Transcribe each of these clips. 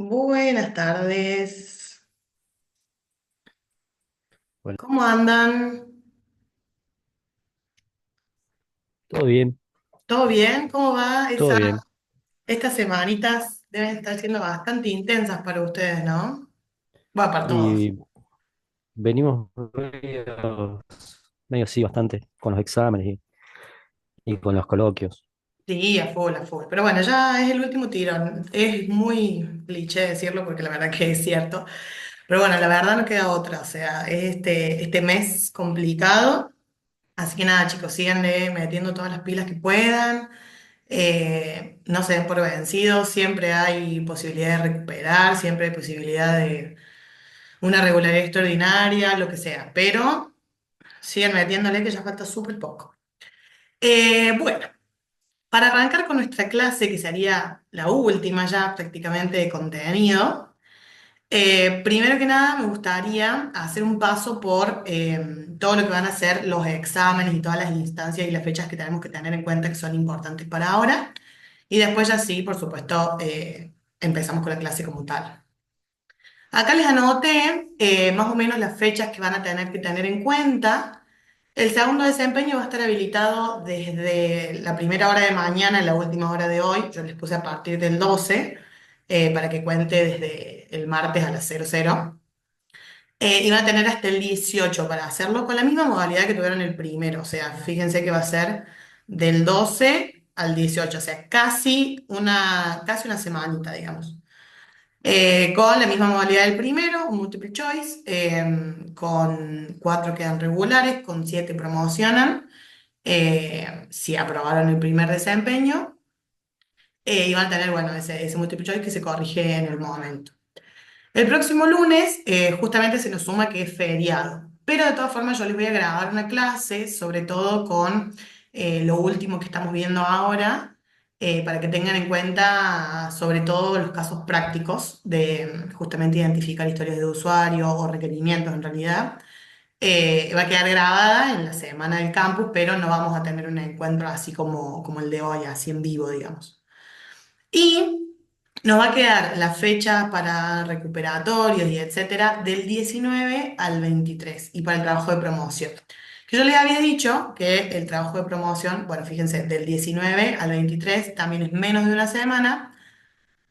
Buenas tardes. Bueno, ¿Cómo andan? todo bien, ¿Todo bien? ¿Cómo va todo bien. estas semanitas? Deben estar siendo bastante intensas para ustedes, ¿no? Va para todos. Y venimos medio sí, bastante, con los exámenes y con los coloquios. Sí, a full, a full. Pero bueno, ya es el último tirón. Es muy cliché decirlo porque la verdad que es cierto. Pero bueno, la verdad no queda otra. O sea, es este mes complicado. Así que nada, chicos, síganle metiendo todas las pilas que puedan. No se den por vencidos, siempre hay posibilidad de recuperar, siempre hay posibilidad de una regularidad extraordinaria, lo que sea, pero sigan metiéndole que ya falta súper poco. Bueno, para arrancar con nuestra clase, que sería la última ya prácticamente de contenido, primero que nada me gustaría hacer un paso por todo lo que van a ser los exámenes y todas las instancias y las fechas que tenemos que tener en cuenta que son importantes para ahora. Y después ya sí, por supuesto, empezamos con la clase como tal. Acá les anoté más o menos las fechas que van a tener que tener en cuenta. El segundo desempeño va a estar habilitado desde la primera hora de mañana y la última hora de hoy. Yo les puse a partir del 12 para que cuente desde el martes a las 00. Y van a tener hasta el 18 para hacerlo con la misma modalidad que tuvieron el primero. O sea, fíjense que va a ser del 12 al 18, o sea, casi una semanita, digamos. Con la misma modalidad del primero, un multiple choice, con 4 quedan regulares, con 7 promocionan, si aprobaron el primer desempeño, y van a tener, bueno, ese multiple choice que se corrige en el momento. El próximo lunes justamente se nos suma que es feriado, pero de todas formas yo les voy a grabar una clase, sobre todo con lo último que estamos viendo ahora, para que tengan en cuenta sobre todo los casos prácticos de justamente identificar historias de usuario o requerimientos en realidad. Va a quedar grabada en la semana del campus, pero no vamos a tener un encuentro así como el de hoy, así en vivo, digamos. Y nos va a quedar la fecha para recuperatorios y etcétera del 19 al 23 y para el trabajo de promoción. Que yo les había dicho que el trabajo de promoción, bueno, fíjense, del 19 al 23 también es menos de una semana,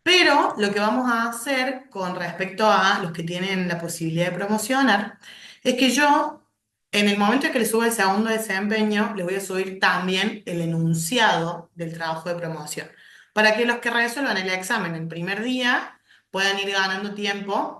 pero lo que vamos a hacer con respecto a los que tienen la posibilidad de promocionar es que yo, en el momento en que les suba el segundo desempeño, les voy a subir también el enunciado del trabajo de promoción, para que los que resuelvan el examen el primer día puedan ir ganando tiempo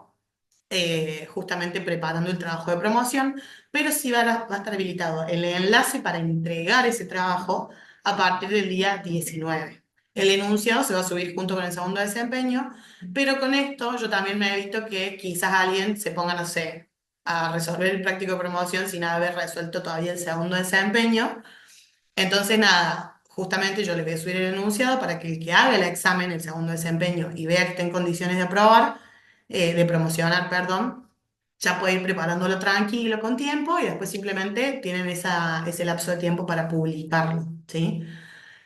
justamente preparando el trabajo de promoción, pero sí va a estar habilitado el enlace para entregar ese trabajo a partir del día 19. El enunciado se va a subir junto con el segundo desempeño, pero con esto yo también me he visto que quizás alguien se ponga, no sé, a resolver el práctico de promoción sin haber resuelto todavía el segundo desempeño. Entonces, nada, justamente yo les voy a subir el enunciado para que el que haga el examen, el segundo desempeño, y vea que está en condiciones de aprobar, de promocionar, perdón, ya puede ir preparándolo tranquilo con tiempo y después simplemente tienen ese lapso de tiempo para publicarlo, ¿sí?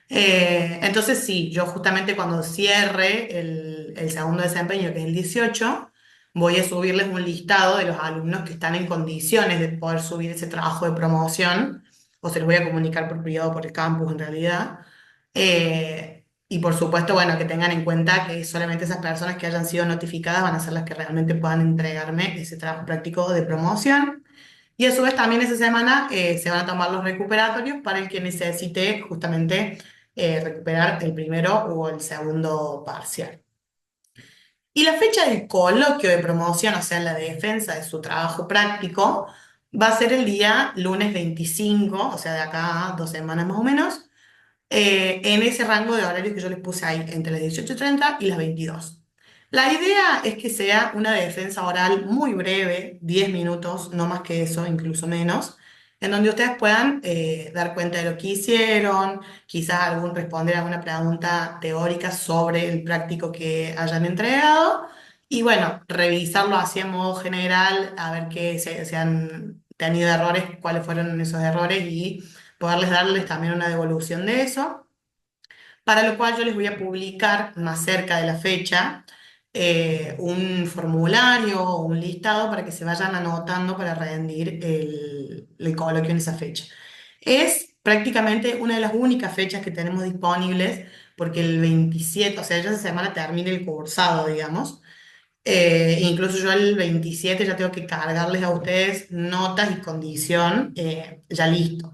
Entonces, sí, yo justamente cuando cierre el segundo desempeño, que es el 18, voy a subirles un listado de los alumnos que están en condiciones de poder subir ese trabajo de promoción, o se los voy a comunicar por privado por el campus en realidad. Y por supuesto, bueno, que tengan en cuenta que solamente esas personas que hayan sido notificadas van a ser las que realmente puedan entregarme ese trabajo práctico de promoción. Y a su vez también esa semana se van a tomar los recuperatorios para el que necesite justamente recuperar el primero o el segundo parcial. Y la fecha del coloquio de promoción, o sea, la defensa de su trabajo práctico, va a ser el día lunes 25, o sea, de acá a 2 semanas más o menos, en ese rango de horarios que yo les puse ahí, entre las 18:30 y las 22. La idea es que sea una defensa oral muy breve, 10 minutos, no más que eso, incluso menos, en donde ustedes puedan dar cuenta de lo que hicieron, quizás responder alguna pregunta teórica sobre el práctico que hayan entregado, y bueno, revisarlo así en modo general, a ver que se han tenido errores, cuáles fueron esos errores y darles también una devolución de eso, para lo cual yo les voy a publicar más cerca de la fecha un formulario o un listado para que se vayan anotando para rendir el coloquio en esa fecha. Es prácticamente una de las únicas fechas que tenemos disponibles porque el 27, o sea, ya esa semana termina el cursado, digamos. Incluso yo el 27 ya tengo que cargarles a ustedes notas y condición ya listo.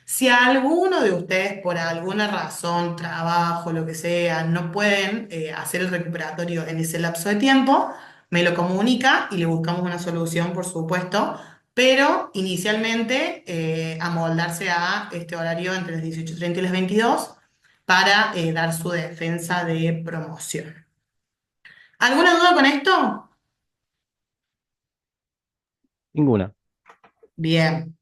Si alguno de ustedes, por alguna razón, trabajo, lo que sea, no pueden hacer el recuperatorio en ese lapso de tiempo, me lo comunica y le buscamos una solución, por supuesto, pero inicialmente amoldarse a este horario entre las 18:30 y las 22 para dar su defensa de promoción. ¿Alguna duda con esto? Ninguna. Bien.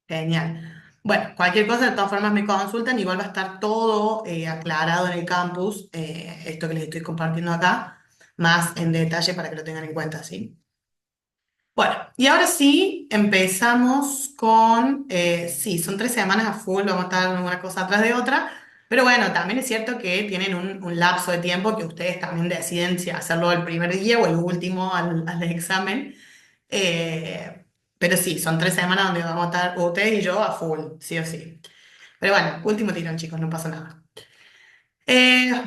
Genial. Bueno, cualquier cosa, de todas formas me consultan, igual va a estar todo aclarado en el campus, esto que les estoy compartiendo acá, más en detalle para que lo tengan en cuenta, ¿sí? Bueno, y ahora sí, empezamos con, sí, son 3 semanas a full, vamos a estar una cosa atrás de otra, pero bueno, también es cierto que tienen un lapso de tiempo que ustedes también deciden si hacerlo el primer día o el último al examen. Eh, pero sí, son 3 semanas donde vamos a estar usted y yo a full, sí o sí. Pero bueno, último tirón, chicos, no pasa nada.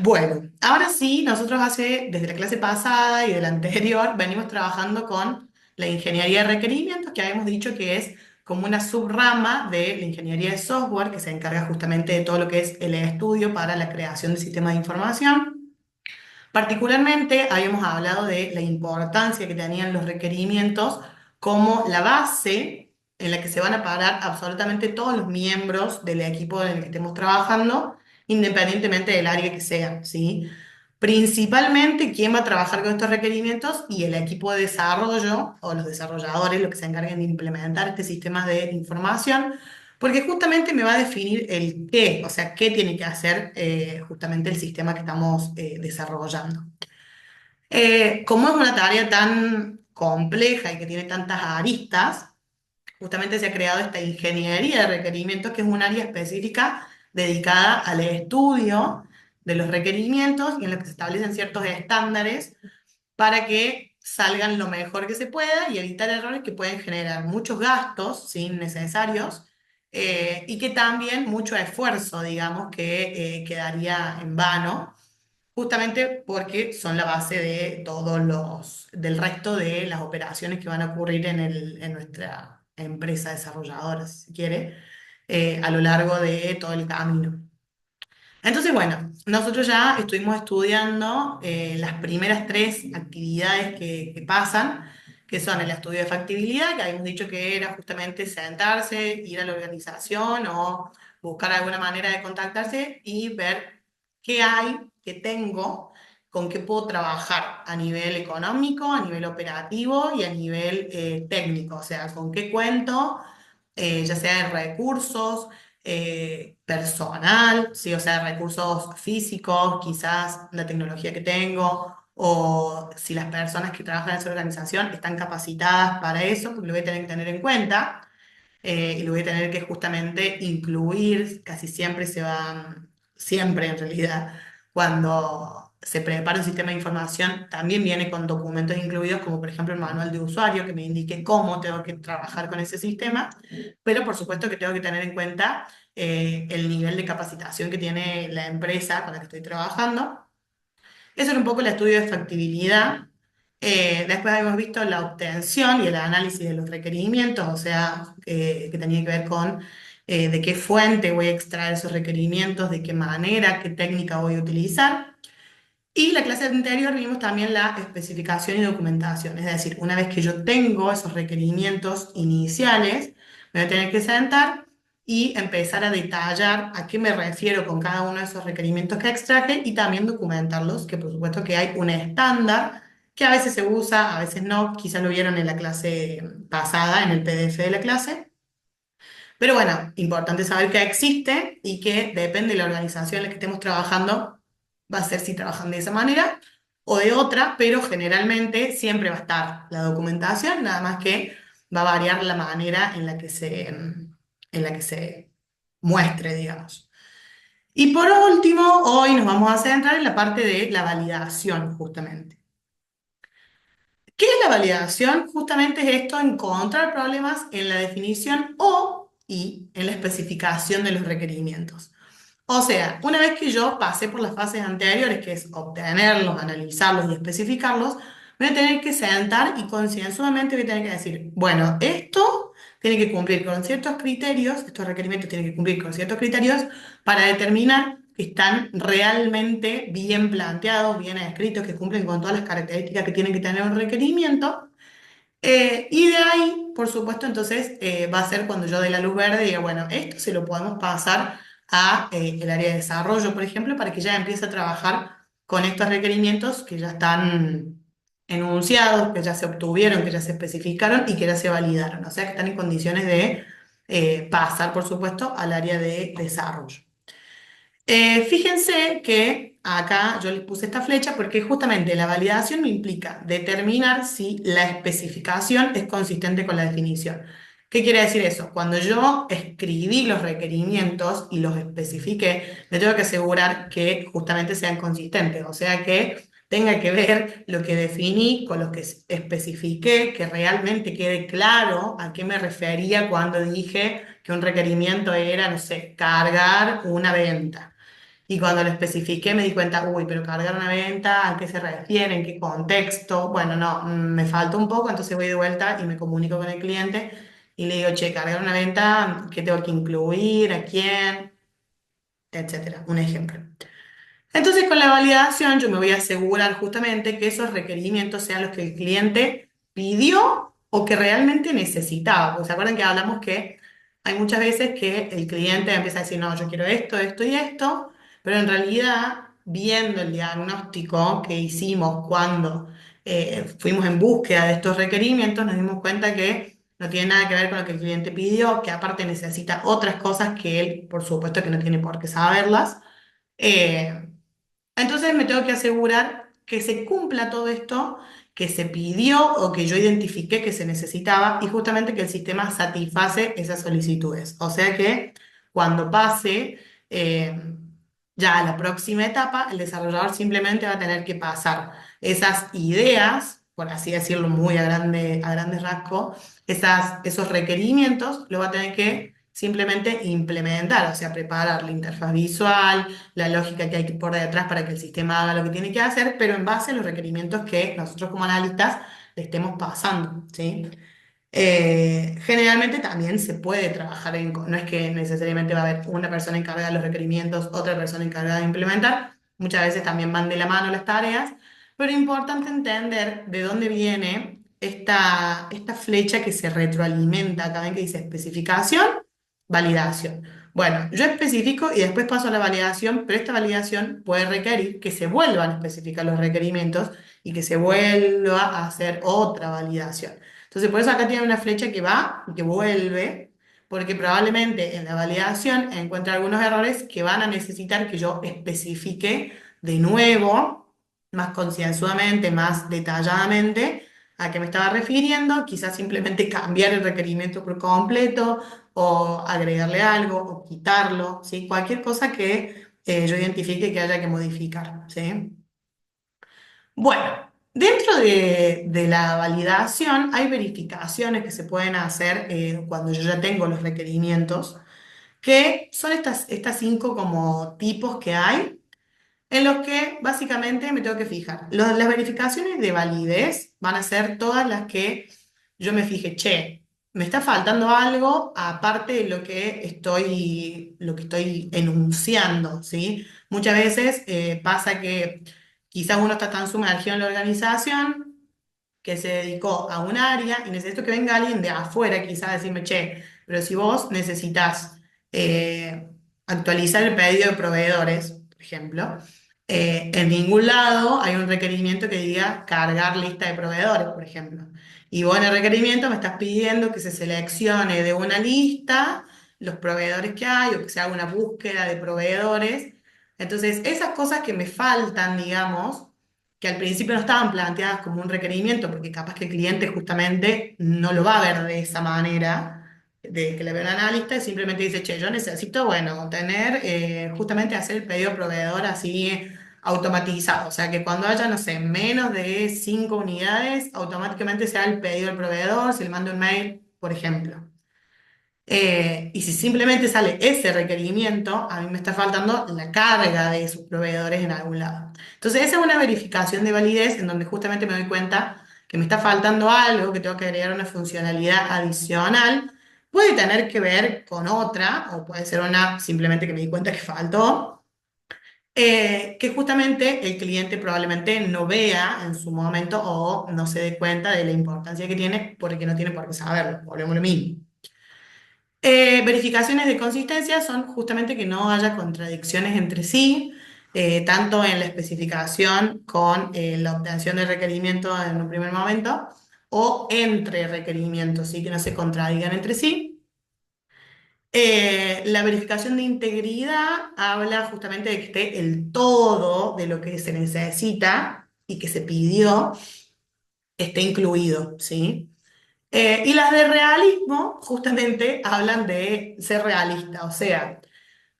Bueno, ahora sí, nosotros desde la clase pasada y de la anterior, venimos trabajando con la ingeniería de requerimientos, que habíamos dicho que es como una subrama de la ingeniería de software, que se encarga justamente de todo lo que es el estudio para la creación de sistemas de información. Particularmente habíamos hablado de la importancia que tenían los requerimientos como la base en la que se van a parar absolutamente todos los miembros del equipo en el que estemos trabajando, independientemente del área que sea, ¿sí? Principalmente quién va a trabajar con estos requerimientos y el equipo de desarrollo o los desarrolladores, los que se encarguen de implementar este sistema de información, porque justamente me va a definir el qué, o sea, qué tiene que hacer justamente el sistema que estamos desarrollando. Como es una tarea tan compleja y que tiene tantas aristas, justamente se ha creado esta ingeniería de requerimientos, que es un área específica dedicada al estudio de los requerimientos y en los que se establecen ciertos estándares para que salgan lo mejor que se pueda y evitar errores que pueden generar muchos gastos sin necesarios y que también mucho esfuerzo, digamos, que quedaría en vano, justamente porque son la base de del resto de las operaciones que van a ocurrir en nuestra empresa desarrolladora, si se quiere, a lo largo de todo el camino. Entonces, bueno, nosotros ya estuvimos estudiando las primeras 3 actividades que pasan, que son el estudio de factibilidad, que habíamos dicho que era justamente sentarse, ir a la organización o buscar alguna manera de contactarse y ver qué hay, qué tengo, con qué puedo trabajar a nivel económico, a nivel operativo y a nivel técnico, o sea, con qué cuento, ya sea en recursos personal, sí, o sea, recursos físicos, quizás la tecnología que tengo, o si las personas que trabajan en esa organización están capacitadas para eso, porque lo voy a tener que tener en cuenta y lo voy a tener que justamente incluir, casi siempre siempre en realidad, cuando se prepara un sistema de información, también viene con documentos incluidos, como por ejemplo el manual de usuario, que me indique cómo tengo que trabajar con ese sistema, pero por supuesto que tengo que tener en cuenta el nivel de capacitación que tiene la empresa con la que estoy trabajando. Eso era un poco el estudio de factibilidad. Después habíamos visto la obtención y el análisis de los requerimientos, o sea, que tenía que ver con de qué fuente voy a extraer esos requerimientos, de qué manera, qué técnica voy a utilizar. Y la clase anterior vimos también la especificación y documentación, es decir, una vez que yo tengo esos requerimientos iniciales, me voy a tener que sentar y empezar a detallar a qué me refiero con cada uno de esos requerimientos que extraje y también documentarlos, que por supuesto que hay un estándar que a veces se usa, a veces no, quizás lo vieron en la clase pasada, en el PDF de la clase. Pero bueno, importante saber que existe y que depende de la organización en la que estemos trabajando, va a ser si trabajan de esa manera o de otra, pero generalmente siempre va a estar la documentación, nada más que va a variar la manera en la que se muestre, digamos. Y por último, hoy nos vamos a centrar en la parte de la validación, justamente. ¿Qué es la validación? Justamente es esto, encontrar problemas en la definición y en la especificación de los requerimientos. O sea, una vez que yo pasé por las fases anteriores, que es obtenerlos, analizarlos y especificarlos, voy a tener que sentar y concienzudamente voy a tener que decir, bueno, esto tiene que cumplir con ciertos criterios, estos requerimientos tienen que cumplir con ciertos criterios para determinar que están realmente bien planteados, bien escritos, que cumplen con todas las características que tiene que tener un requerimiento. Y de ahí, por supuesto, entonces va a ser cuando yo dé la luz verde y diga, bueno, esto se lo podemos pasar a el área de desarrollo, por ejemplo, para que ya empiece a trabajar con estos requerimientos que ya están enunciados, que ya se obtuvieron, que ya se especificaron y que ya se validaron. O sea, que están en condiciones de pasar, por supuesto, al área de desarrollo. Fíjense que acá yo les puse esta flecha porque justamente la validación me implica determinar si la especificación es consistente con la definición. ¿Qué quiere decir eso? Cuando yo escribí los requerimientos y los especifiqué, me tengo que asegurar que justamente sean consistentes, o sea que tenga que ver lo que definí con lo que especifiqué, que realmente quede claro a qué me refería cuando dije que un requerimiento era, no sé, cargar una venta. Y cuando lo especifiqué me di cuenta, uy, pero cargar una venta, ¿a qué se refiere? ¿En qué contexto? Bueno, no, me falta un poco, entonces voy de vuelta y me comunico con el cliente y le digo, che, cargar una venta, ¿qué tengo que incluir? ¿A quién? Etcétera. Un ejemplo. Entonces, con la validación, yo me voy a asegurar justamente que esos requerimientos sean los que el cliente pidió o que realmente necesitaba. Porque se acuerdan que hablamos que hay muchas veces que el cliente empieza a decir, no, yo quiero esto, esto y esto, pero en realidad, viendo el diagnóstico que hicimos cuando fuimos en búsqueda de estos requerimientos, nos dimos cuenta que no tiene nada que ver con lo que el cliente pidió, que aparte necesita otras cosas que él, por supuesto, que no tiene por qué saberlas. Eh, entonces me tengo que asegurar que se cumpla todo esto que se pidió o que yo identifiqué que se necesitaba y justamente que el sistema satisface esas solicitudes. O sea que cuando pase eh, ya a la próxima etapa, el desarrollador simplemente va a tener que pasar esas ideas, por así decirlo muy a grandes rasgos, esos requerimientos, lo va a tener que simplemente implementar, o sea, preparar la interfaz visual, la lógica que hay por detrás para que el sistema haga lo que tiene que hacer, pero en base a los requerimientos que nosotros como analistas le estemos pasando, ¿sí? Generalmente también se puede trabajar no es que necesariamente va a haber una persona encargada de los requerimientos, otra persona encargada de implementar, muchas veces también van de la mano las tareas, pero es importante entender de dónde viene esta flecha que se retroalimenta, acá ven que dice especificación, validación. Bueno, yo especifico y después paso a la validación, pero esta validación puede requerir que se vuelvan a especificar los requerimientos y que se vuelva a hacer otra validación. Entonces, por eso acá tiene una flecha que va y que vuelve, porque probablemente en la validación encuentre algunos errores que van a necesitar que yo especifique de nuevo, más concienzudamente, más detalladamente, a qué me estaba refiriendo, quizás simplemente cambiar el requerimiento por completo o agregarle algo o quitarlo, ¿sí? Cualquier cosa que yo identifique que haya que modificar, ¿sí? Bueno, dentro de la validación hay verificaciones que se pueden hacer cuando yo ya tengo los requerimientos, que son estas cinco como tipos que hay, en los que básicamente me tengo que fijar. Las verificaciones de validez van a ser todas las que yo me fije, che, me está faltando algo aparte de lo que estoy enunciando, ¿sí? Muchas veces pasa que quizás uno está tan sumergido en la organización que se dedicó a un área y necesito que venga alguien de afuera quizás a decirme, che, pero si vos necesitas eh, actualizar el pedido de proveedores, por ejemplo, en ningún lado hay un requerimiento que diga cargar lista de proveedores, por ejemplo. Y vos en el requerimiento me estás pidiendo que se seleccione de una lista los proveedores que hay o que se haga una búsqueda de proveedores. Entonces, esas cosas que me faltan, digamos, que al principio no estaban planteadas como un requerimiento, porque capaz que el cliente justamente no lo va a ver de esa manera, de que le ve un analista y simplemente dice, che, yo necesito, bueno, tener, justamente hacer el pedido proveedor así automatizado, o sea que cuando haya, no sé, menos de 5 unidades, automáticamente se da el pedido al proveedor, se le manda un mail, por ejemplo. Y si simplemente sale ese requerimiento, a mí me está faltando la carga de esos proveedores en algún lado. Entonces, esa es una verificación de validez en donde justamente me doy cuenta que me está faltando algo, que tengo que agregar una funcionalidad adicional. Puede tener que ver con otra, o puede ser una simplemente que me di cuenta que faltó, que justamente el cliente probablemente no vea en su momento o no se dé cuenta de la importancia que tiene porque no tiene por qué saberlo. Volvemos a lo mismo. Verificaciones de consistencia son justamente que no haya contradicciones entre sí, tanto en la especificación con la obtención de requerimiento en un primer momento, o entre requerimientos, ¿sí? Que no se contradigan entre sí. La verificación de integridad habla justamente de que esté el todo de lo que se necesita y que se pidió esté incluido, ¿sí? Y las de realismo justamente hablan de ser realista, o sea,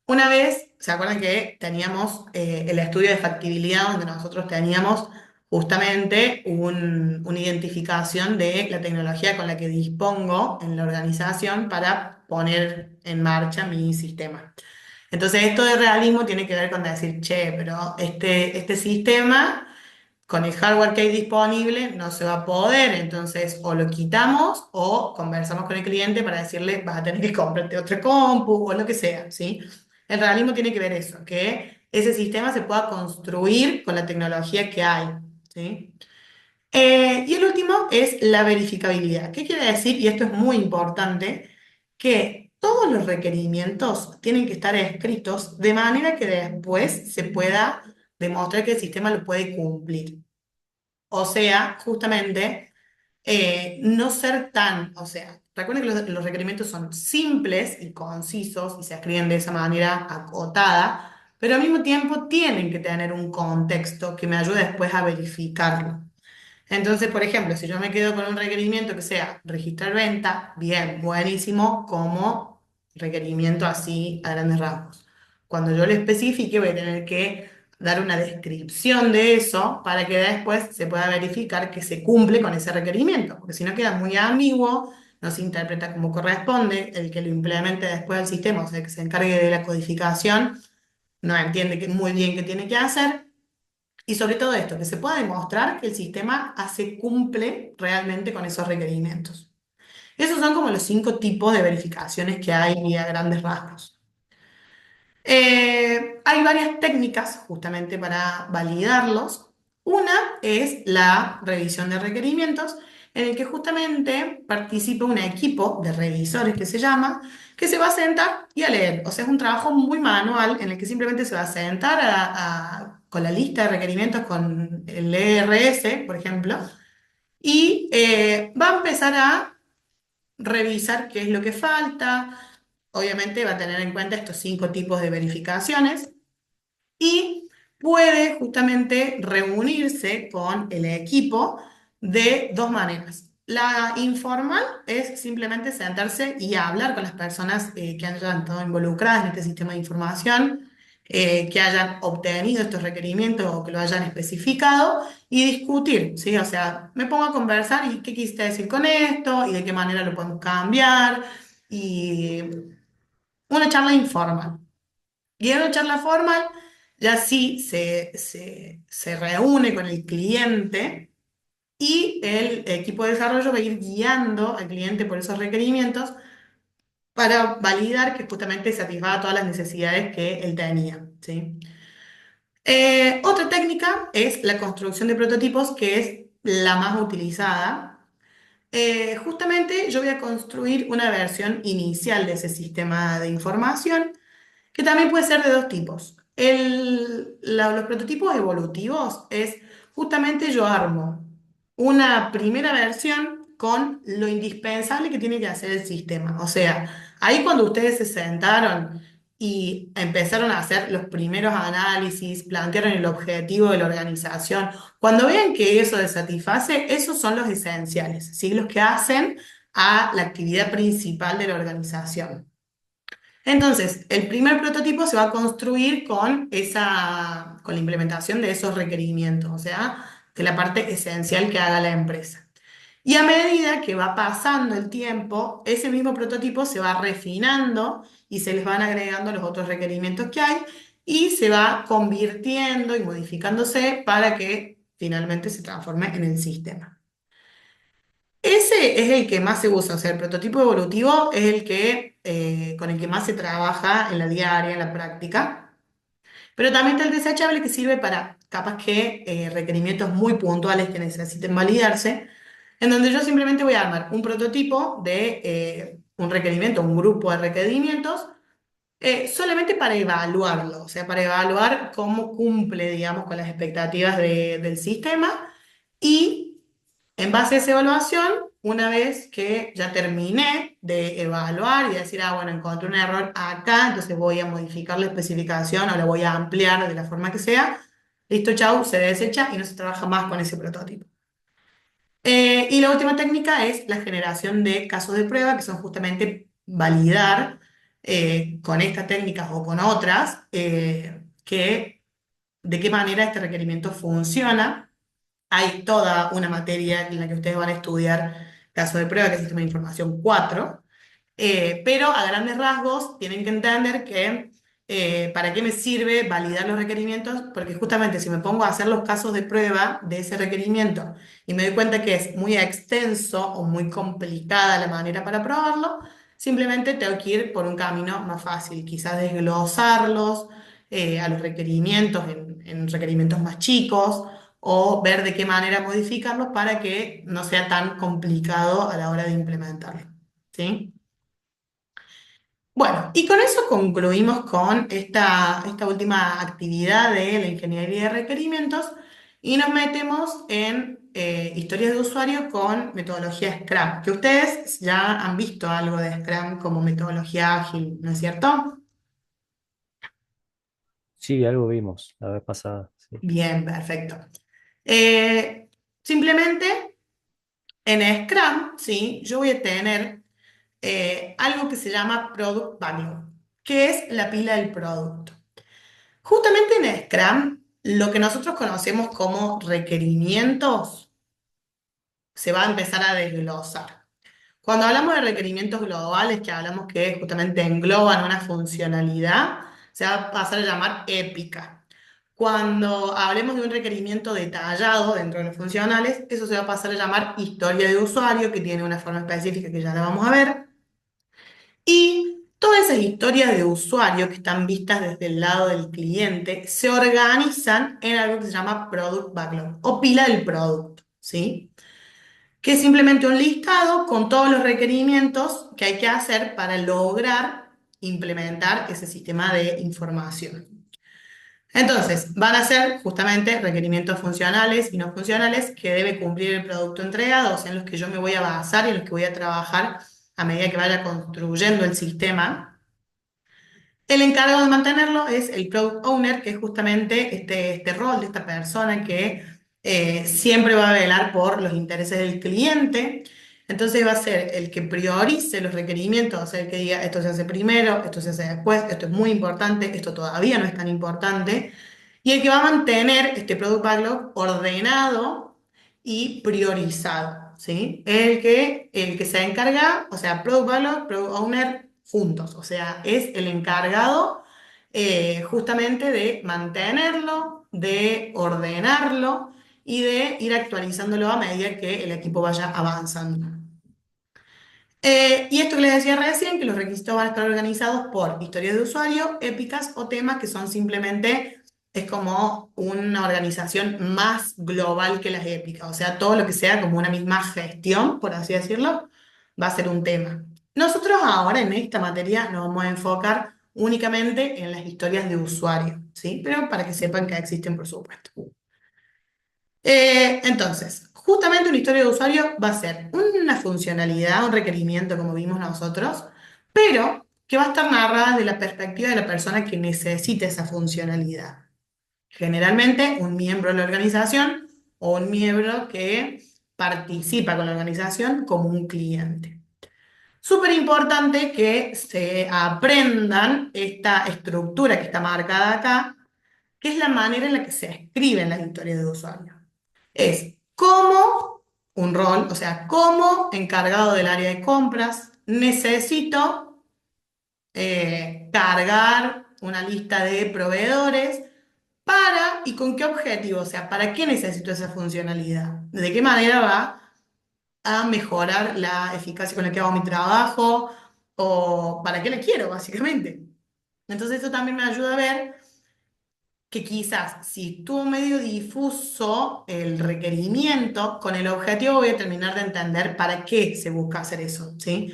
una vez, ¿se acuerdan que teníamos el estudio de factibilidad donde nosotros teníamos justamente una identificación de la tecnología con la que dispongo en la organización para poner en marcha mi sistema? Entonces, esto de realismo tiene que ver con decir, che, pero este sistema con el hardware que hay disponible no se va a poder, entonces o lo quitamos o conversamos con el cliente para decirle vas a tener que comprarte otra compu o lo que sea, ¿sí? El realismo tiene que ver eso, que ese sistema se pueda construir con la tecnología que hay, ¿sí? Y el último es la verificabilidad. ¿Qué quiere decir? Y esto es muy importante, que todos los requerimientos tienen que estar escritos de manera que después se pueda demostrar que el sistema lo puede cumplir. O sea, justamente, no ser tan, o sea, recuerden que los requerimientos son simples y concisos y se escriben de esa manera acotada, pero al mismo tiempo tienen que tener un contexto que me ayude después a verificarlo. Entonces, por ejemplo, si yo me quedo con un requerimiento que sea registrar venta, bien, buenísimo, como requerimiento así a grandes rasgos. Cuando yo le especifique, voy a tener que dar una descripción de eso para que después se pueda verificar que se cumple con ese requerimiento, porque si no queda muy ambiguo, no se interpreta como corresponde, el que lo implemente después al sistema, o sea, que se encargue de la codificación, no entiende muy bien qué tiene que hacer. Y sobre todo esto, que se pueda demostrar que el sistema cumple realmente con esos requerimientos. Esos son como los 5 tipos de verificaciones que hay a grandes rasgos. Hay varias técnicas justamente para validarlos. Una es la revisión de requerimientos, en el que justamente participa un equipo de revisores que se llama, que se va a sentar y a leer. O sea, es un trabajo muy manual en el que simplemente se va a sentar con la lista de requerimientos, con el ERS, por ejemplo, y va a empezar a revisar qué es lo que falta. Obviamente va a tener en cuenta estos 5 tipos de verificaciones y puede justamente reunirse con el equipo de 2 maneras. La informal es simplemente sentarse y hablar con las personas que hayan estado involucradas en este sistema de información, que hayan obtenido estos requerimientos o que lo hayan especificado y discutir, ¿sí? O sea, me pongo a conversar y qué quisiste decir con esto y de qué manera lo podemos cambiar y una charla informal. Y en una charla formal, ya sí se reúne con el cliente y el equipo de desarrollo va a ir guiando al cliente por esos requerimientos para validar que justamente satisfaga todas las necesidades que él tenía, ¿sí? Otra técnica es la construcción de prototipos, que es la más utilizada. Justamente yo voy a construir una versión inicial de ese sistema de información que también puede ser de 2 tipos. Los prototipos evolutivos es justamente yo armo una primera versión con lo indispensable que tiene que hacer el sistema. O sea, ahí cuando ustedes se sentaron y empezaron a hacer los primeros análisis, plantearon el objetivo de la organización, cuando vean que eso les satisface, esos son los esenciales, ¿sí? Los que hacen a la actividad principal de la organización. Entonces, el primer prototipo se va a construir con la implementación de esos requerimientos, o sea, de la parte esencial que haga la empresa. Y a medida que va pasando el tiempo, ese mismo prototipo se va refinando y se les van agregando los otros requerimientos que hay y se va convirtiendo y modificándose para que finalmente se transforme en el sistema. Ese es el que más se usa, o sea, el prototipo evolutivo es el que, con el que más se trabaja en la diaria, en la práctica. Pero también está el desechable que sirve para, capaz que, requerimientos muy puntuales que necesiten validarse, en donde yo simplemente voy a armar un prototipo de un requerimiento, un grupo de requerimientos, solamente para evaluarlo, o sea, para evaluar cómo cumple, digamos, con las expectativas del sistema. Y en base a esa evaluación, una vez que ya terminé de evaluar y decir, ah, bueno, encontré un error acá, entonces voy a modificar la especificación o la voy a ampliar de la forma que sea, listo, chau, se desecha y no se trabaja más con ese prototipo. Y la última técnica es la generación de casos de prueba, que son justamente validar con estas técnicas o con otras de qué manera este requerimiento funciona. Hay toda una materia en la que ustedes van a estudiar caso de prueba, que es Sistema de Información 4, pero a grandes rasgos tienen que entender que para qué me sirve validar los requerimientos, porque justamente si me pongo a hacer los casos de prueba de ese requerimiento y me doy cuenta que es muy extenso o muy complicada la manera para probarlo, simplemente tengo que ir por un camino más fácil, quizás desglosarlos a los requerimientos en requerimientos más chicos o ver de qué manera modificarlos para que no sea tan complicado a la hora de implementarlo. ¿Sí? Bueno, y con eso concluimos con esta última actividad de la ingeniería de requerimientos y nos metemos en historias de usuario con metodología Scrum, que ustedes ya han visto algo de Scrum como metodología ágil, ¿no es cierto? Sí, algo vimos la vez pasada. Sí. Bien, perfecto. Eh, Simplemente en Scrum, ¿sí? Yo voy a tener algo que se llama Product Backlog, que es la pila del producto. Justamente en Scrum, lo que nosotros conocemos como requerimientos se va a empezar a desglosar. Cuando hablamos de requerimientos globales, que hablamos que justamente engloban una funcionalidad, se va a pasar a llamar épica. Cuando hablemos de un requerimiento detallado dentro de los funcionales, eso se va a pasar a llamar historia de usuario, que tiene una forma específica que ya la vamos a ver. Y todas esas historias de usuario que están vistas desde el lado del cliente se organizan en algo que se llama Product Backlog o pila del producto, ¿sí? Que es simplemente un listado con todos los requerimientos que hay que hacer para lograr implementar ese sistema de información. Entonces, van a ser justamente requerimientos funcionales y no funcionales que debe cumplir el producto entregado, o sea, en los que yo me voy a basar y en los que voy a trabajar a medida que vaya construyendo el sistema. El encargado de mantenerlo es el Product Owner, que es justamente este rol de esta persona que siempre va a velar por los intereses del cliente. Entonces va a ser el que priorice los requerimientos, o sea, el que diga esto se hace primero, esto se hace después, esto es muy importante, esto todavía no es tan importante. Y el que va a mantener este Product Backlog ordenado y priorizado, ¿sí? El que se encarga, o sea, Product Backlog, Product Owner juntos, o sea, es el encargado justamente de mantenerlo, de ordenarlo y de ir actualizándolo a medida que el equipo vaya avanzando. Y esto que les decía recién, que los requisitos van a estar organizados por historias de usuario, épicas o temas que son simplemente, es como una organización más global que las épicas, o sea, todo lo que sea como una misma gestión, por así decirlo, va a ser un tema. Nosotros ahora en esta materia nos vamos a enfocar únicamente en las historias de usuario, ¿sí? Pero para que sepan que existen, por supuesto. Entonces, justamente una historia de usuario va a ser una funcionalidad, un requerimiento, como vimos nosotros, pero que va a estar narrada desde la perspectiva de la persona que necesita esa funcionalidad. Generalmente, un miembro de la organización o un miembro que participa con la organización como un cliente. súper importante que se aprendan esta estructura que está marcada acá, que es la manera en la que se escriben las historias de usuario. Es como un rol, o sea, como encargado del área de compras, necesito cargar una lista de proveedores para y con qué objetivo, o sea, ¿para qué necesito esa funcionalidad? ¿De qué manera va a mejorar la eficacia con la que hago mi trabajo? ¿O para qué la quiero, básicamente? Entonces eso también me ayuda a ver que quizás si estuvo medio difuso el requerimiento, con el objetivo voy a terminar de entender para qué se busca hacer eso, ¿sí?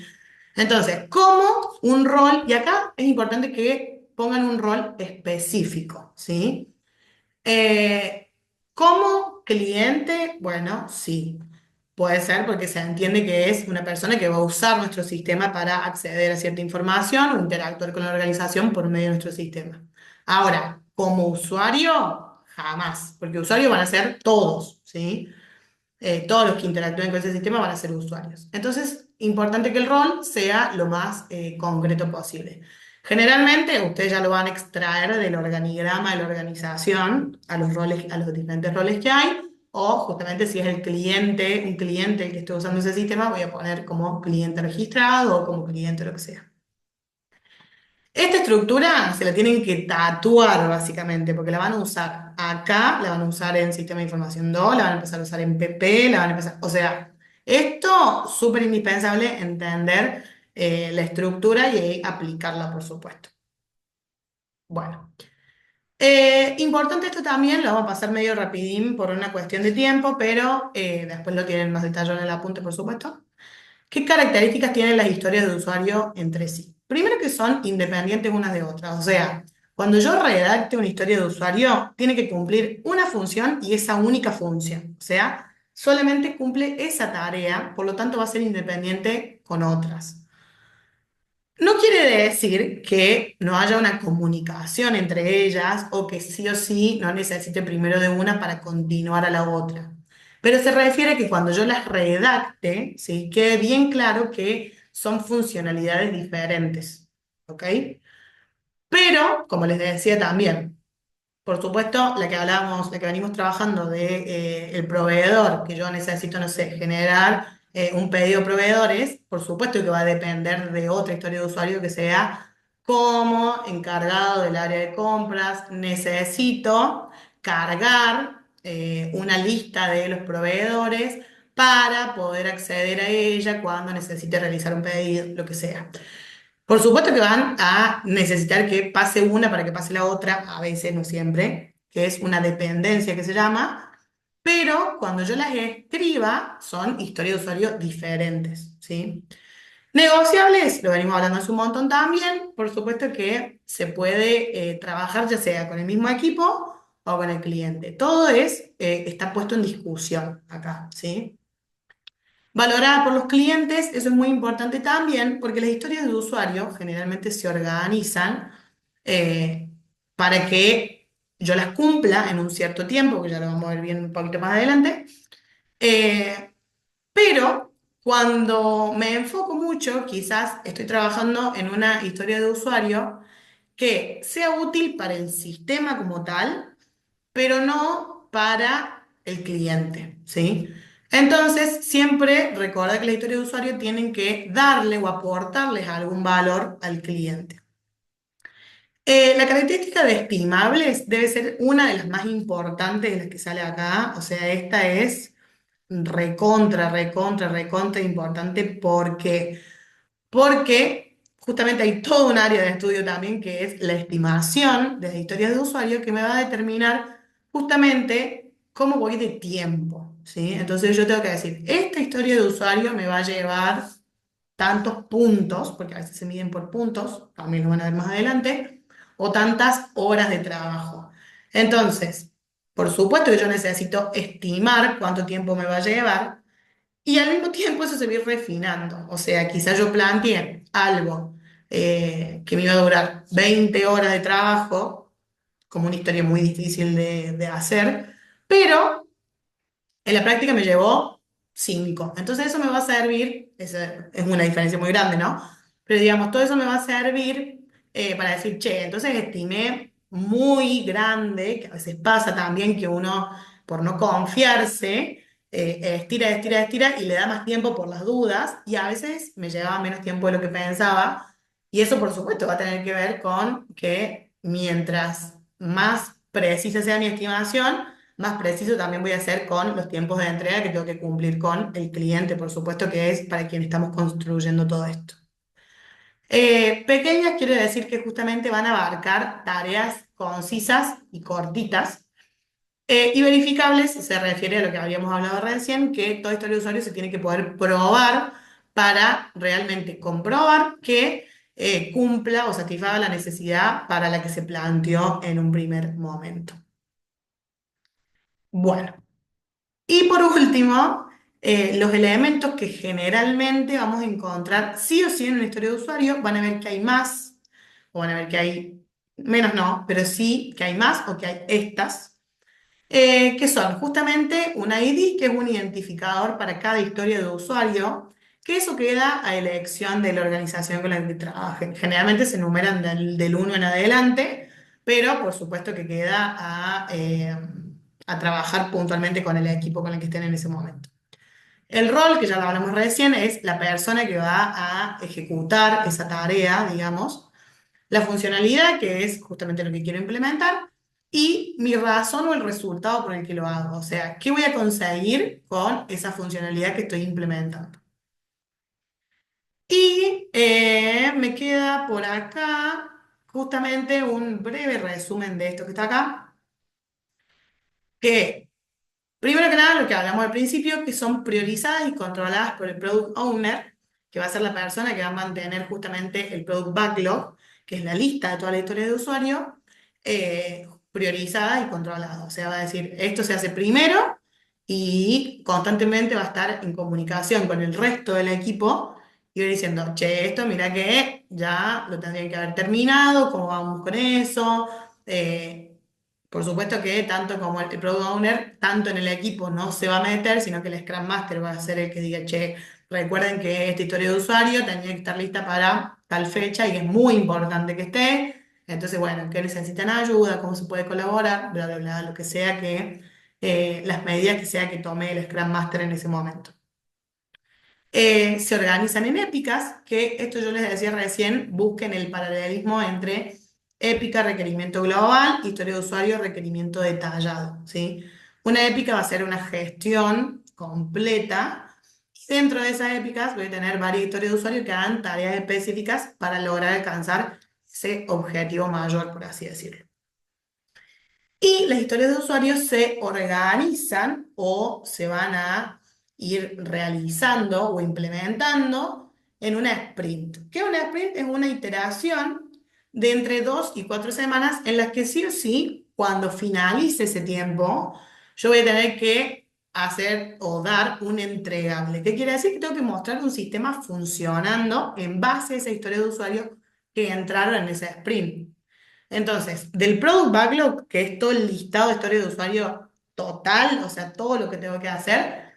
Entonces, como un rol, y acá es importante que pongan un rol específico, ¿sí? Eh, Como cliente, bueno, sí, puede ser porque se entiende que es una persona que va a usar nuestro sistema para acceder a cierta información o interactuar con la organización por medio de nuestro sistema. Ahora, como usuario, jamás, porque usuarios van a ser todos, ¿sí? Todos los que interactúen con ese sistema van a ser usuarios. Entonces, importante que el rol sea lo más concreto posible. Generalmente, ustedes ya lo van a extraer del organigrama de la organización, a los roles, a los diferentes roles que hay, o justamente si es el cliente, un cliente el que esté usando ese sistema, voy a poner como cliente registrado o como cliente lo que sea. Esta estructura se la tienen que tatuar básicamente, porque la van a usar acá, la van a usar en Sistema de Información 2, la van a empezar a usar en PP, la van a empezar, o sea, esto súper indispensable entender la estructura y aplicarla, por supuesto. Bueno, importante esto también, lo vamos a pasar medio rapidín por una cuestión de tiempo, pero después lo tienen más detallado en el apunte, por supuesto. ¿Qué características tienen las historias de usuario entre sí? Primero que son independientes unas de otras, o sea, cuando yo redacte una historia de usuario, tiene que cumplir una función y esa única función, o sea, solamente cumple esa tarea, por lo tanto va a ser independiente con otras. No quiere decir que no haya una comunicación entre ellas o que sí o sí no necesite primero de una para continuar a la otra. Pero se refiere a que cuando yo las redacte, ¿sí? Quede bien claro que son funcionalidades diferentes. ¿Ok? Pero, como les decía también, por supuesto, la que hablábamos, la que venimos trabajando de el proveedor, que yo necesito, no sé, generar un pedido de proveedores, por supuesto que va a depender de otra historia de usuario que sea como encargado del área de compras, necesito cargar una lista de los proveedores para poder acceder a ella cuando necesite realizar un pedido, lo que sea. Por supuesto que van a necesitar que pase una para que pase la otra, a veces, no siempre, que es una dependencia que se llama, pero cuando yo las escriba son historias de usuario diferentes, ¿sí? Negociables, lo venimos hablando hace un montón también, por supuesto que se puede trabajar ya sea con el mismo equipo o con el cliente. Todo está puesto en discusión acá, ¿sí? Valorada por los clientes, eso es muy importante también, porque las historias de usuario generalmente se organizan eh, para que yo las cumpla en un cierto tiempo, que ya lo vamos a ver bien un poquito más adelante. Eh, pero cuando me enfoco mucho, quizás estoy trabajando en una historia de usuario que sea útil para el sistema como tal, pero no para el cliente, ¿sí? Entonces, siempre recuerda que la historia de usuario tienen que darle o aportarles algún valor al cliente. La característica de estimables debe ser una de las más importantes de las que sale acá, o sea, esta es recontra importante porque justamente hay todo un área de estudio también que es la estimación de las historias de usuario que me va a determinar justamente cómo voy de tiempo, ¿sí? Entonces yo tengo que decir, esta historia de usuario me va a llevar tantos puntos, porque a veces se miden por puntos, también lo van a ver más adelante, o tantas horas de trabajo. Entonces, por supuesto que yo necesito estimar cuánto tiempo me va a llevar y al mismo tiempo eso se va a ir refinando. O sea, quizás yo planteé algo que me iba a durar 20 horas de trabajo, como una historia muy difícil de hacer, pero en la práctica me llevó 5. Entonces eso me va a servir, es una diferencia muy grande, ¿no? Pero digamos, todo eso me va a servir para decir, che, entonces estimé muy grande, que a veces pasa también que uno, por no confiarse, estira, estira, estira y le da más tiempo por las dudas y a veces me llevaba menos tiempo de lo que pensaba y eso por supuesto va a tener que ver con que mientras más precisa sea mi estimación, más preciso también voy a hacer con los tiempos de entrega que tengo que cumplir con el cliente, por supuesto que es para quien estamos construyendo todo esto. Pequeñas quiero decir que justamente van a abarcar tareas concisas y cortitas. Y verificables se refiere a lo que habíamos hablado recién, que toda historia de usuario se tiene que poder probar para realmente comprobar que cumpla o satisfaga la necesidad para la que se planteó en un primer momento. Bueno. Y por último, los elementos que generalmente vamos a encontrar sí o sí en una historia de usuario, van a ver que hay más, o van a ver que hay menos, no, pero sí que hay más o que hay estas, que son justamente un ID, que es un identificador para cada historia de usuario, que eso queda a elección de la organización con la que trabajen. Generalmente se enumeran del 1 en adelante, pero por supuesto que queda a trabajar puntualmente con el equipo con el que estén en ese momento. El rol, que ya lo hablamos recién, es la persona que va a ejecutar esa tarea, digamos, la funcionalidad, que es justamente lo que quiero implementar, y mi razón o el resultado por el que lo hago. O sea, ¿qué voy a conseguir con esa funcionalidad que estoy implementando? Y me queda por acá justamente un breve resumen de esto que está acá, que primero que nada, lo que hablamos al principio, que son priorizadas y controladas por el Product Owner, que va a ser la persona que va a mantener justamente el Product Backlog, que es la lista de toda la historia de usuario, priorizada y controlada. O sea, va a decir, esto se hace primero y constantemente va a estar en comunicación con el resto del equipo y va diciendo, che, esto mira que ya lo tendrían que haber terminado, ¿cómo vamos con eso? Por supuesto que tanto como el Product Owner, tanto en el equipo no se va a meter, sino que el Scrum Master va a ser el que diga, che, recuerden que esta historia de usuario tenía que estar lista para tal fecha y es muy importante que esté. Entonces, bueno, ¿qué necesitan ayuda? ¿Cómo se puede colaborar? Bla, bla, bla, lo que sea que, las medidas que sea que tome el Scrum Master en ese momento. Se organizan en épicas, que esto yo les decía recién, busquen el paralelismo entre épica, requerimiento global, historia de usuario, requerimiento detallado, ¿sí? Una épica va a ser una gestión completa y dentro de esas épicas voy a tener varias historias de usuario que hagan tareas específicas para lograr alcanzar ese objetivo mayor, por así decirlo. Y las historias de usuarios se organizan o se van a ir realizando o implementando en una sprint. ¿Qué es una sprint? Es una iteración de entre 2 y 4 semanas en las que sí o sí, cuando finalice ese tiempo, yo voy a tener que hacer o dar un entregable. ¿Qué quiere decir? Que tengo que mostrar un sistema funcionando en base a esa historia de usuario que entraron en esa sprint. Entonces, del Product Backlog, que es todo el listado de historia de usuario total, o sea, todo lo que tengo que hacer,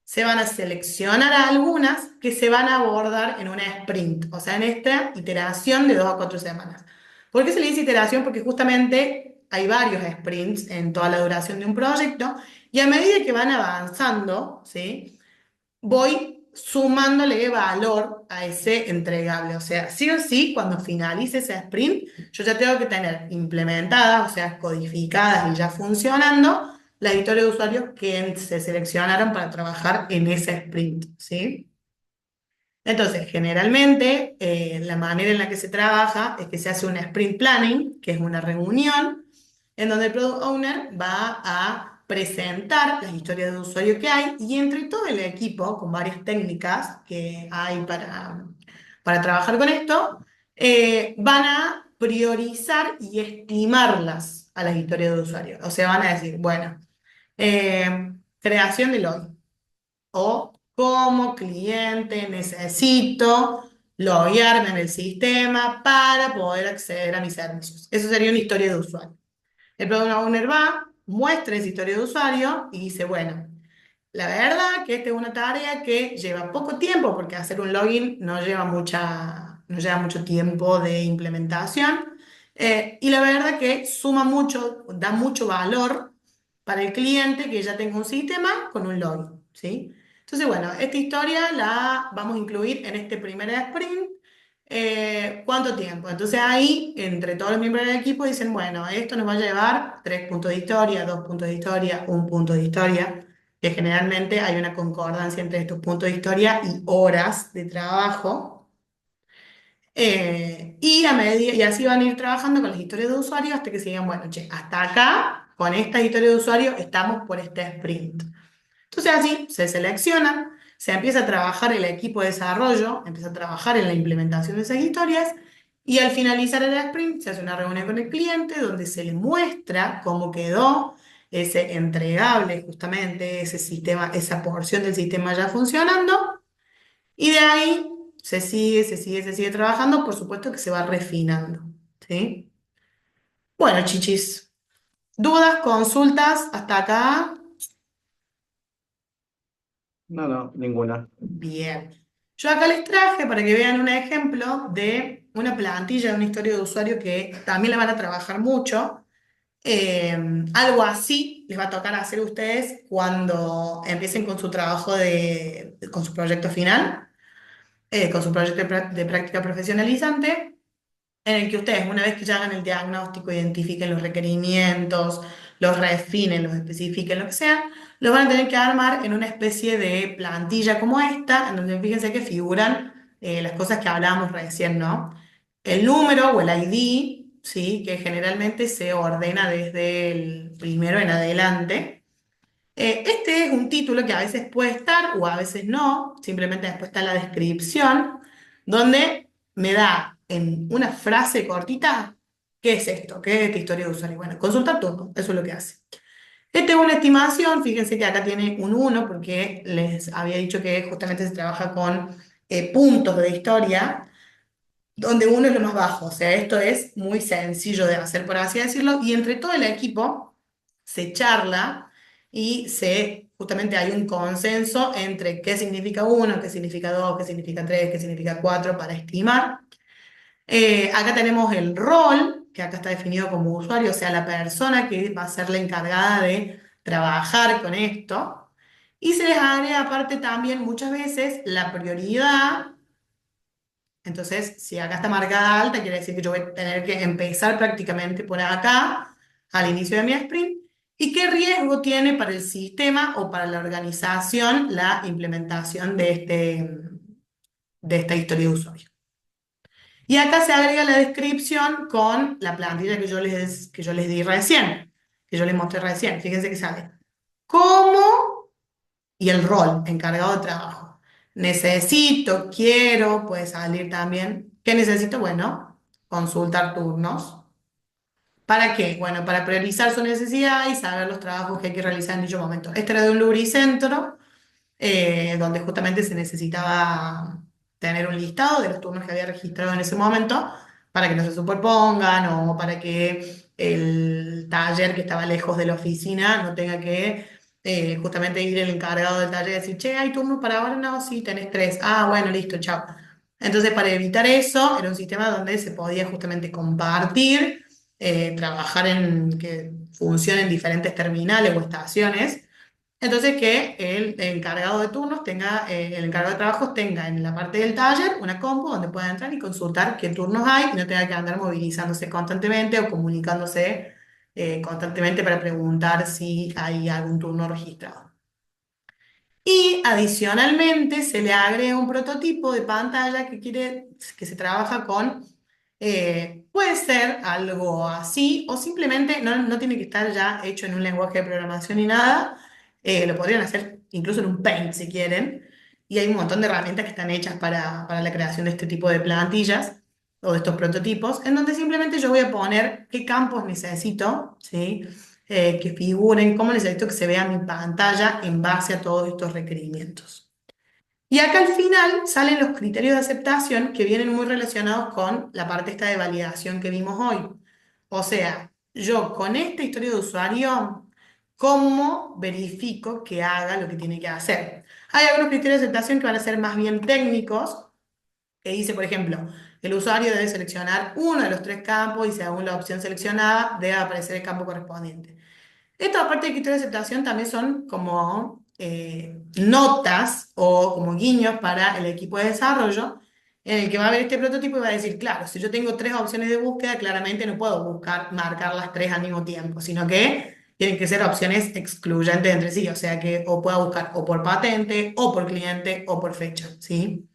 se van a seleccionar algunas que se van a abordar en una sprint, o sea, en esta iteración de 2 a 4 semanas. ¿Por qué se le dice iteración? Porque justamente hay varios sprints en toda la duración de un proyecto y a medida que van avanzando, ¿sí? Voy sumándole valor a ese entregable. O sea, sí o sí, cuando finalice ese sprint, yo ya tengo que tener implementadas, o sea, codificadas y ya funcionando, las historias de usuarios que se seleccionaron para trabajar en ese sprint, ¿sí? Entonces, generalmente, la manera en la que se trabaja es que se hace un sprint planning, que es una reunión en donde el product owner va a presentar las historias de usuario que hay y entre todo el equipo, con varias técnicas que hay para trabajar con esto, van a priorizar y estimarlas a las historias de usuario. O sea, van a decir, bueno, creación de login o como cliente necesito loguearme en el sistema para poder acceder a mis servicios. Eso sería una historia de usuario. El Product Owner va, muestra esa historia de usuario y dice, bueno, La verdad que esta es una tarea que lleva poco tiempo, porque hacer un login no lleva mucho tiempo de implementación. Y la verdad que suma mucho, da mucho valor para el cliente que ya tenga un sistema con un login, ¿sí? Entonces, bueno, esta historia la vamos a incluir en este primer sprint. ¿Cuánto tiempo? Entonces ahí, entre todos los miembros del equipo, dicen, bueno, esto nos va a llevar 3 puntos de historia, 2 puntos de historia, 1 punto de historia, que generalmente hay una concordancia entre estos puntos de historia y horas de trabajo. Y así van a ir trabajando con las historias de usuario hasta que se digan, bueno, che, hasta acá, con esta historia de usuario, estamos por este sprint. Entonces así se seleccionan, se empieza a trabajar el equipo de desarrollo, empieza a trabajar en la implementación de esas historias y al finalizar el sprint se hace una reunión con el cliente donde se le muestra cómo quedó ese entregable, justamente ese sistema, esa porción del sistema ya funcionando y de ahí se sigue trabajando, por supuesto que se va refinando, ¿sí? Bueno, chichis, dudas, consultas hasta acá. No, no, ninguna. Bien. Yo acá les traje para que vean un ejemplo de una plantilla, de una historia de usuario que también la van a trabajar mucho. Eh, Algo así les va a tocar hacer ustedes cuando empiecen con su trabajo con su proyecto final, con su proyecto de práctica profesionalizante en el que ustedes, una vez que ya hagan el diagnóstico, identifiquen los requerimientos, los refinen, los especifiquen, lo que sea, los van a tener que armar en una especie de plantilla como esta, en donde fíjense que figuran las cosas que hablábamos recién, ¿no? El número o el ID, ¿sí? Que generalmente se ordena desde el primero en adelante. Este es un título que a veces puede estar o a veces no, simplemente después está la descripción, donde me da en una frase cortita, ¿qué es esto? ¿Qué es esta historia de usuario? Bueno, consultar turno, eso es lo que hace. Esta es una estimación, fíjense que acá tiene un 1 porque les había dicho que justamente se trabaja con puntos de historia, donde uno es lo más bajo, o sea, esto es muy sencillo de hacer, por así decirlo, y entre todo el equipo se charla y justamente hay un consenso entre qué significa uno, qué significa dos, qué significa tres, qué significa cuatro para estimar. Acá tenemos el rol, que acá está definido como usuario, o sea, la persona que va a ser la encargada de trabajar con esto. Y se les agrega aparte también muchas veces la prioridad. Entonces, si acá está marcada alta, quiere decir que yo voy a tener que empezar prácticamente por acá, al inicio de mi sprint. ¿Y qué riesgo tiene para el sistema o para la organización la implementación de esta historia de usuario? Y acá se agrega la descripción con la plantilla que yo les di recién, que yo les mostré recién. Fíjense que sale. ¿Cómo? Y el rol, encargado de trabajo. Necesito, quiero, puede salir también. ¿Qué necesito? Bueno, consultar turnos. ¿Para qué? Bueno, para priorizar su necesidad y saber los trabajos que hay que realizar en dicho momento. Este era de un lubricentro, donde justamente se necesitaba tener un listado de los turnos que había registrado en ese momento para que no se superpongan o para que el taller que estaba lejos de la oficina no tenga que justamente ir el encargado del taller y decir, che, ¿hay turnos para ahora? No, sí, tenés tres. Ah, bueno, listo, chao. Entonces, para evitar eso, era un sistema donde se podía justamente compartir, trabajar en que funcionen diferentes terminales o estaciones, entonces que el encargado de turnos tenga, el encargado de trabajos tenga en la parte del taller una compu donde pueda entrar y consultar qué turnos hay y no tenga que andar movilizándose constantemente o comunicándose constantemente para preguntar si hay algún turno registrado. Y adicionalmente se le agrega un prototipo de pantalla que se trabaja con, puede ser algo así, o simplemente no tiene que estar ya hecho en un lenguaje de programación ni nada. Lo podrían hacer incluso en un Paint si quieren. Y hay un montón de herramientas que están hechas para la creación de este tipo de plantillas o de estos prototipos, en donde simplemente yo voy a poner qué campos necesito, ¿sí? Que figuren, cómo necesito que se vea mi pantalla en base a todos estos requerimientos. Y acá al final salen los criterios de aceptación que vienen muy relacionados con la parte esta de validación que vimos hoy. O sea, yo con esta historia de usuario ¿Cómo verifico que haga lo que tiene que hacer? Hay algunos criterios de aceptación que van a ser más bien técnicos, que dice, por ejemplo, el usuario debe seleccionar uno de los tres campos y según la opción seleccionada debe aparecer el campo correspondiente. Esto, aparte de criterios de aceptación, también son como notas o como guiños para el equipo de desarrollo, en el que va a ver este prototipo y va a decir, claro, si yo tengo tres opciones de búsqueda, claramente no puedo buscar, marcar las tres al mismo tiempo, sino que tienen que ser opciones excluyentes entre sí, o sea que o pueda buscar o por patente, o por cliente, o por fecha, ¿sí?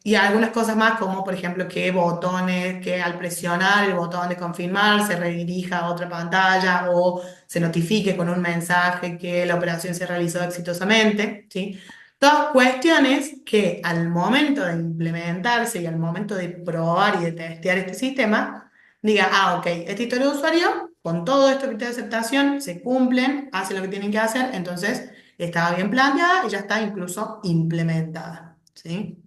Y algunas cosas más, como por ejemplo que botones, que al presionar el botón de confirmar se redirija a otra pantalla o se notifique con un mensaje que la operación se realizó exitosamente, ¿sí? Todas cuestiones que al momento de implementarse y al momento de probar y de testear este sistema, diga, ah, ok, esta historia de usuario, con todo esto que te de aceptación, se cumplen, hacen lo que tienen que hacer, entonces estaba bien planteada y ya está incluso implementada. ¿Sí?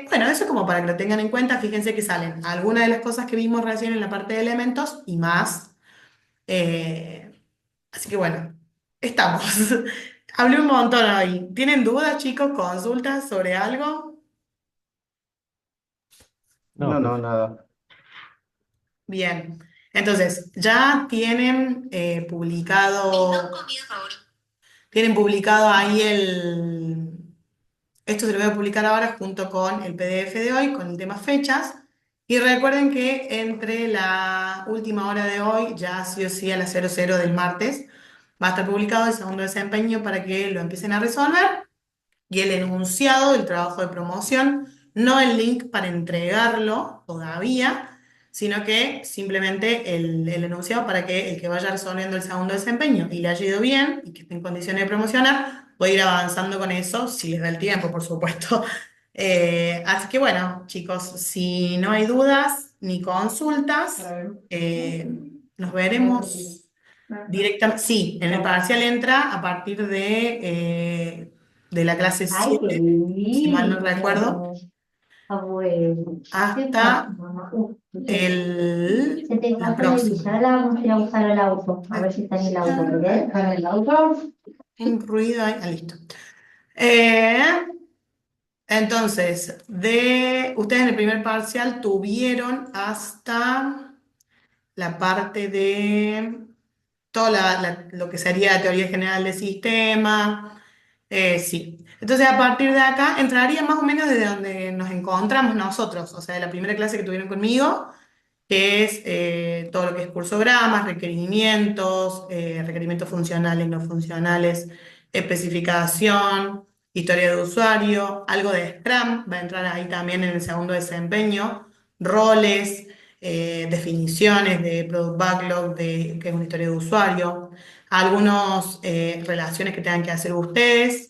Bueno, eso como para que lo tengan en cuenta, fíjense que salen algunas de las cosas que vimos recién en la parte de elementos y más. Eh, Así que bueno, estamos. Hablé un montón hoy. ¿Tienen dudas, chicos? ¿Consultas sobre algo? No, No, no, profe. nada. Bien. Entonces, ya tienen publicado ahí esto se lo voy a publicar ahora junto con el PDF de hoy, con el tema fechas. Y recuerden que entre la última hora de hoy, ya sí o sí a las 00 del martes, va a estar publicado el segundo desempeño para que lo empiecen a resolver y el enunciado del trabajo de promoción, no el link para entregarlo todavía, sino que simplemente el enunciado para que el que vaya resolviendo el segundo desempeño y le haya ido bien y que esté en condiciones de promocionar, pueda ir avanzando con eso, si les da el tiempo, por supuesto. Así que bueno, chicos, si no hay dudas ni consultas, eh, nos veremos directamente. Sí, en el parcial entra a partir de la clase Ay, qué 7 si mal no recuerdo, lindo, abuelo. ¿Qué pasa, hasta mamá? Se te va la a televisar, próxima. ahora vamos a ir a buscar el auto, a ver si está en el auto, ¿verdad? ¿Está en el auto? Un ruido ahí, listo. Eh, entonces, ustedes en el primer parcial tuvieron hasta la parte de todo lo que sería la teoría general del sistema. Sí. Entonces, a partir de acá, entraría más o menos desde donde nos encontramos nosotros, o sea, de la primera clase que tuvieron conmigo, que es todo lo que es cursogramas, requerimientos funcionales, no funcionales, especificación, historia de usuario, algo de Scrum, va a entrar ahí también en el segundo desempeño, roles, definiciones de Product Backlog, de qué es una historia de usuario, algunas relaciones que tengan que hacer ustedes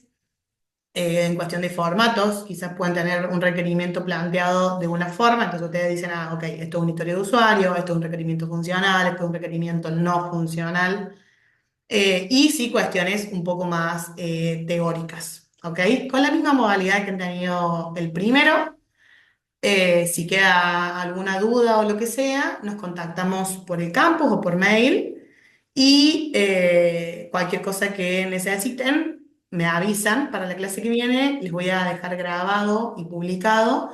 en cuestión de formatos, quizás pueden tener un requerimiento planteado de una forma, entonces ustedes dicen, ah, ok, esto es una historia de usuario, esto es un requerimiento funcional, esto es un requerimiento no funcional, y sí cuestiones un poco más teóricas, ¿ok? Con la misma modalidad que han tenido el primero. Si queda alguna duda o lo que sea, nos contactamos por el campus o por mail y cualquier cosa que necesiten, me avisan para la clase que viene. Les voy a dejar grabado y publicado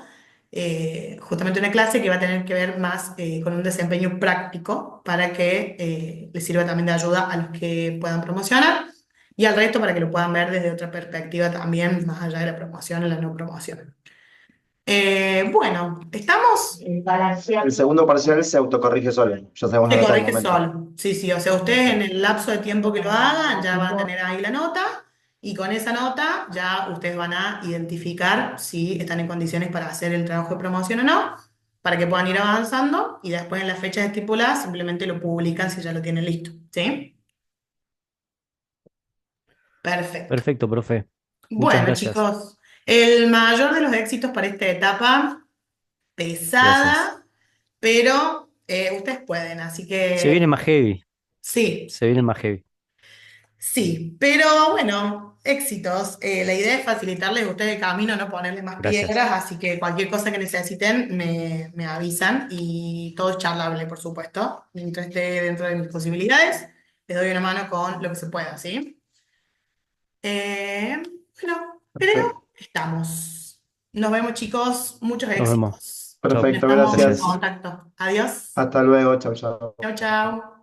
justamente una clase que va a tener que ver más con un desempeño práctico para que les sirva también de ayuda a los que puedan promocionar y al resto para que lo puedan ver desde otra perspectiva también, más allá de la promoción o la no promoción. Bueno, estamos. El balanceado. El segundo parcial se autocorrige solo. Ya sabemos la Se nota del corrige momento. solo. Sí, sí, o sea, ustedes en el lapso de tiempo que lo hagan ya van a tener ahí la nota y con esa nota ya ustedes van a identificar si están en condiciones para hacer el trabajo de promoción o no, para que puedan ir avanzando y después en las fechas estipuladas simplemente lo publican si ya lo tienen listo. ¿Sí? Perfecto. Perfecto, profe. Muchas Bueno, gracias. chicos, el mayor de los éxitos para esta etapa Gracias. pesada, pero ustedes pueden, así Se viene que más heavy. sí. Se viene más heavy. Sí, pero bueno, éxitos. La idea es facilitarles a ustedes el camino, no ponerle más Gracias. piedras, así que cualquier cosa que necesiten me avisan y todo es charlable, por supuesto. Mientras esté dentro de mis posibilidades, les doy una mano con lo que se pueda, ¿sí? Eh, bueno, Perfecto, creo que estamos. Nos vemos, chicos. Muchos Nos vemos. éxitos. Chau. perfecto, Estamos en Gracias. gracias. contacto. Adiós. Hasta luego, chau, chau. Chau, chau.